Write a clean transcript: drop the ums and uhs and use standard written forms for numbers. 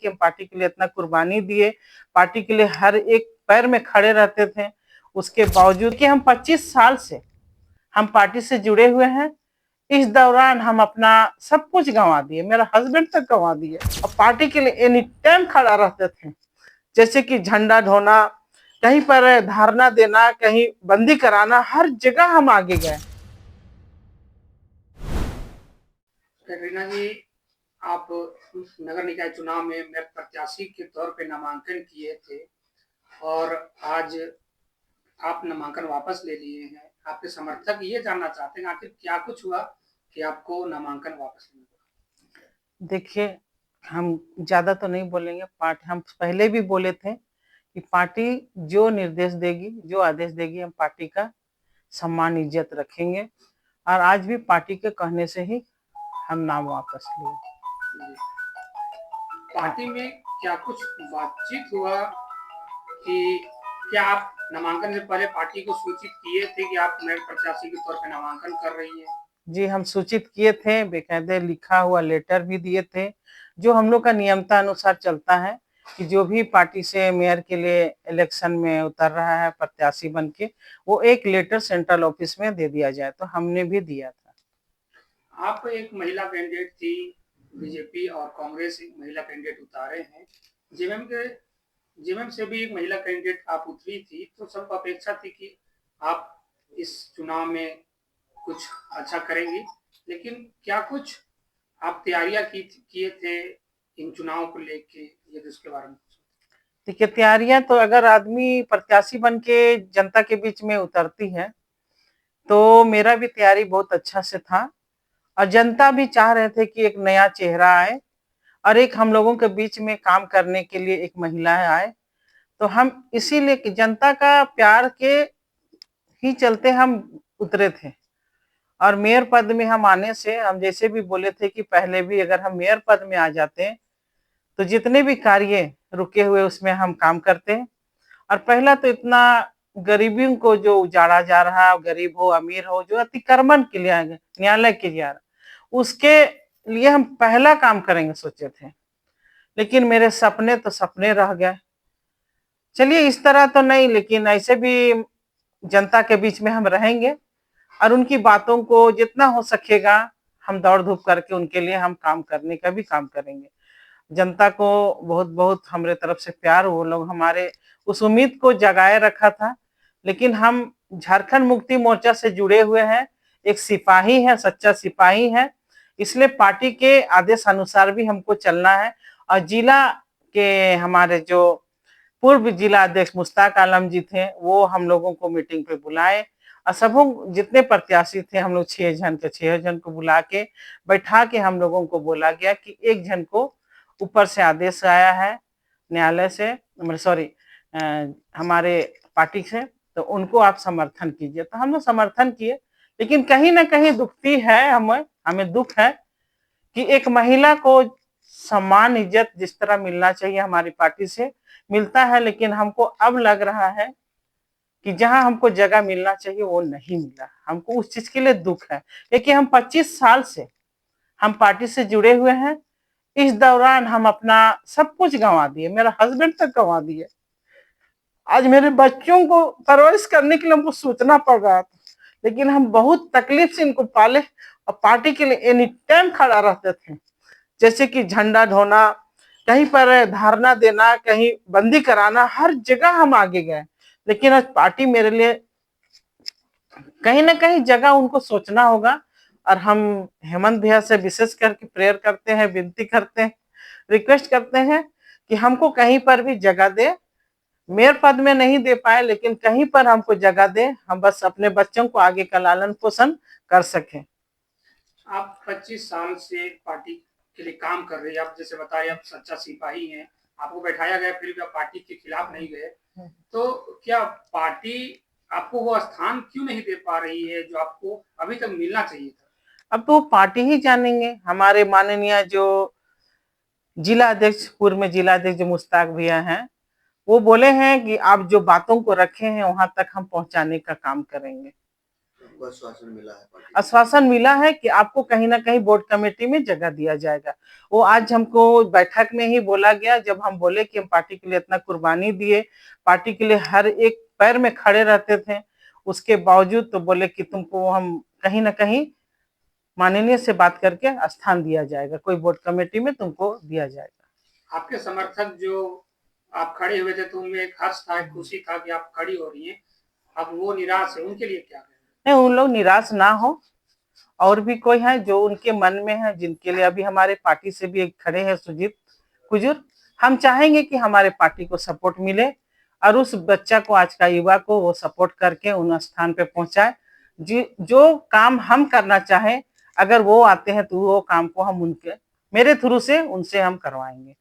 कि हम पार्टी के लिए इतना कुर्बानी दिए, पार्टी के लिए हर एक पैर में खड़े रहते थे। उसके बावजूद कि हम 25 साल से हम पार्टी से जुड़े हुए हैं, इस दौरान हम अपना सब कुछ गंवा दिए, मेरा हस्बैंड तक गंवा दिए और पार्टी के लिए एनी टाइम खड़ा रहते थे। जैसे कि झंडा ढोना, कहीं पर धरना देना, कहीं बंदी कराना, हर जगह हम आगे गए। रीना जी, आप नगर निकाय चुनाव में मेयर प्रत्याशी के तौर पे नामांकन किए थे और आज आप नामांकन वापस ले लिए हैं। आपके समर्थक ये जानना चाहते हैं आखिर क्या कुछ हुआ कि आपको नामांकन वापस लेना पड़ा? देखिए, हम ज्यादा तो नहीं बोलेंगे। पार्टी हम पहले भी बोले थे कि पार्टी जो निर्देश देगी, जो आदेश देगी, हम पार्टी का सम्मान इज्जत रखेंगे और आज भी पार्टी के कहने से ही हम नाम वापस लिए। पार्टी में क्या कुछ बातचीत हुआ कि क्या आप नामांकन से पहले पार्टी को सूचित किए थे कि आप मेयर प्रत्याशी के तौर पे नामांकन कर रही हैं? जी, हम सूचित किए थे, बेकायदे लिखा हुआ लेटर भी दिए थे। जो हम लोग का नियमता अनुसार चलता है कि जो भी पार्टी से मेयर के लिए इलेक्शन में उतर रहा है प्रत्याशी बन के, वो एक लेटर सेंट्रल ऑफिस में दे दिया जाए, तो हमने भी दिया था। आप एक महिला कैंडिडेट थी, बीजेपी और कांग्रेस एक महिला कैंडिडेट उतारे हैं, जेएमएम से भी एक महिला कैंडिडेट आप उतरी थी, तो सबको अपेक्षा थी कि आप इस चुनाव में कुछ अच्छा करेंगी, लेकिन क्या कुछ आप तैयारियां किए थे इन चुनाव को लेके, ये इसके बारे में? देखिए, तैयारियां तो अगर आदमी प्रत्याशी बन के जनता के बीच में उतरती है, तो मेरा भी तैयारी बहुत अच्छा से था और जनता भी चाह रहे थे कि एक नया चेहरा आए और एक हम लोगों के बीच में काम करने के लिए एक महिला आए। तो हम इसीलिए कि जनता का प्यार के ही चलते हम उतरे थे और मेयर पद में हम आने से हम जैसे भी बोले थे कि पहले भी अगर हम मेयर पद में आ जाते हैं तो जितने भी कार्य रुके हुए उसमें हम काम करते हैं। और पहला तो इतना गरीबी को जो उजाड़ा जा रहा है, गरीब हो अमीर हो, जो अतिक्रमण के लिए न्यायालय के जा रहा, उसके लिए हम पहला काम करेंगे सोचे थे, लेकिन मेरे सपने तो सपने रह गए। चलिए, इस तरह तो नहीं, लेकिन ऐसे भी जनता के बीच में हम रहेंगे और उनकी बातों को जितना हो सकेगा हम दौड़ धूप करके उनके लिए हम काम करने का भी काम करेंगे। जनता को बहुत बहुत हमारे तरफ से प्यार, वो लोग हमारे उस उम्मीद को जगाए रखा था। लेकिन हम झारखंड मुक्ति मोर्चा से जुड़े हुए हैं, एक सिपाही है, सच्चा सिपाही है, इसलिए पार्टी के आदेश अनुसार भी हमको चलना है। और जिला के हमारे जो पूर्व जिला अध्यक्ष मुश्ताक आलम जी थे, वो हम लोगों को मीटिंग पे बुलाए और सबों जितने प्रत्याशी थे हम लोग 6 जन को बुला के बैठा के हम लोगों को बोला गया कि एक जन को ऊपर से आदेश आया है न्यायालय से, सॉरी हमारे पार्टी से, तो उनको आप समर्थन कीजिए। तो हम लोग समर्थन किए, लेकिन कहीं ना कहीं दुखती है, हमें दुख है कि एक महिला को सम्मान इज्जत जिस तरह मिलना चाहिए हमारी पार्टी से मिलता है, लेकिन हमको अब लग रहा है कि जहां हमको जगह मिलना चाहिए वो नहीं मिला। हमको उस चीज के लिए दुख है, क्योंकि हम 25 साल से हम पार्टी से जुड़े हुए हैं। इस दौरान हम अपना सब कुछ गंवा दिए, मेरा हस्बैंड तक गंवा दिए। आज मेरे बच्चों को परवरिश करने के लिए हमको सोचना पड़ रहा था, लेकिन हम बहुत तकलीफ से इनको पाले और पार्टी के लिए एनी टाइम खड़ा रहते थे। जैसे कि झंडा ढोना, कहीं पर धरना देना, कहीं बंदी कराना, हर जगह हम आगे गए। लेकिन आज पार्टी मेरे लिए कहीं ना कहीं जगह उनको सोचना होगा और हम हेमंत भैया से विशेष करके प्रेयर करते हैं, विनती करते हैं, रिक्वेस्ट करते हैं कि हमको कहीं पर भी जगह दे। मेयर पद में नहीं दे पाए, लेकिन कहीं पर हमको जगह दे, हम बस अपने बच्चों को आगे का लालन पोषण कर सकें। आप 25 साल से पार्टी के लिए काम कर रही है, आप जैसे बताए आप सच्चा सिपाही हैं, आपको बैठाया गया फिर भी आप पार्टी के खिलाफ नहीं गए, तो क्या पार्टी आपको वो स्थान क्यों नहीं दे पा रही है जो आपको अभी तक मिलना चाहिए था? अब तो पार्टी ही जानेंगे। हमारे माननीय जो जिला अध्यक्ष, पूर्व में जिला अध्यक्ष जो मुश्ताक भैया हैं, वो बोले हैं कि आप जो बातों को रखे हैं वहां तक हम पहुंचाने का काम करेंगे। आपको आश्वासन मिला है पार्टी? आश्वासन मिला है कि आपको कहीं ना कहीं बोर्ड कमेटी में जगह दिया जाएगा। वो आज हमको बैठक में ही बोला गया, जब हम बोले कि हम पार्टी के लिए इतना कुर्बानी दिए, पार्टी के लिए हर एक पैर में खड़े रहते थे, उसके बावजूद तो बोले कि तुमको हम कहीं ना कहीं माननीय से बात करके स्थान दिया जाएगा, कोई बोर्ड कमेटी में तुमको दिया जाएगा। आपके समर्थक जो आप खड़े हुए थे तो उनमें एक हर्ष था, एक खुशी था कि आप खड़ी हो रही हैं, अब वो निराश है, उनके लिए क्या कहेंगे? नहीं, उन लोग निराश ना हो, और भी कोई है जो उनके मन में है, जिनके लिए अभी हमारे पार्टी से भी एक खड़े हैं सुजीत कुजूर, हम चाहेंगे कि हमारे पार्टी को सपोर्ट मिले और उस बच्चा को, आज का युवा को वो सपोर्ट करके उन स्थान पे पहुंचाए। जो काम हम करना चाहें, अगर वो आते हैं तो वो काम को हम उनके मेरे थ्रू से उनसे हम करवाएंगे।